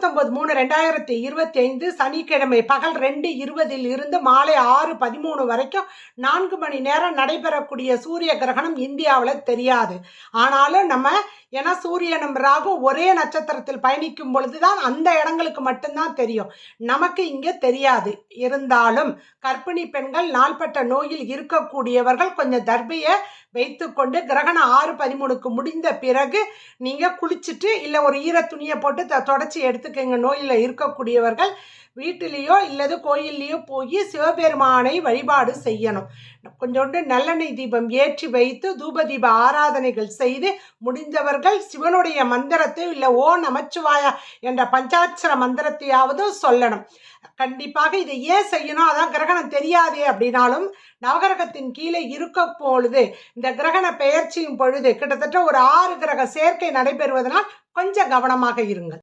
29/3/2025 சனிக்கிழமை பகல் 2:20 இருந்து மாலை 6:13 வரைக்கும் 4 மணி நேரம் நடைபெறக்கூடிய சூரிய கிரகணம் இந்தியாவில் தெரியாது. ஆனாலும் ஏன்னா சூரியனும் ராகு ஒரே நட்சத்திரத்தில் பயணிக்கும் பொழுதுதான் அந்த இடங்களுக்கு மட்டும்தான் தெரியும், நமக்கு இங்கே தெரியாது. இருந்தாலும் கர்ப்பிணி பெண்கள், நாள்பட்ட நோயில் இருக்கக்கூடியவர்கள் கொஞ்சம் தர்பியை வைத்துக்கொண்டு கிரகணம் 6:13க்கு முடிந்த பிறகு நீங்கள் குளிச்சுட்டு இல்லை ஒரு ஈர துணியை போட்டு தொடச்சி எடுத்துக்கங்க. நோயில் இருக்கக்கூடியவர்கள் வீட்டிலேயோ இல்லது கோயில்லையோ போய் சிவபெருமானை வழிபாடு செய்யணும். கொஞ்சோண்டு நல்லெண்ணெய் தீபம் ஏற்றி வைத்து தூப தீப ஆராதனைகள் செய்து முடிந்தவர்கள் சிவனுடைய மந்திரத்தை இல்லை ஓ நமச்சிவாயா என்ற பஞ்சாட்சர மந்திரத்தையாவது சொல்லணும். கண்டிப்பாக இதை ஏன் செய்யணும், அதான் கிரகணம் தெரியாதே அப்படின்னாலும் நவகிரகத்தின் கீழே இருக்க பொழுது இந்த கிரகண பெயர்ச்சியும் பொழுது கிட்டத்தட்ட ஒரு 6 கிரக சேர்க்கை நடைபெறுவதனால் கொஞ்சம் கவனமாக இருங்கள்.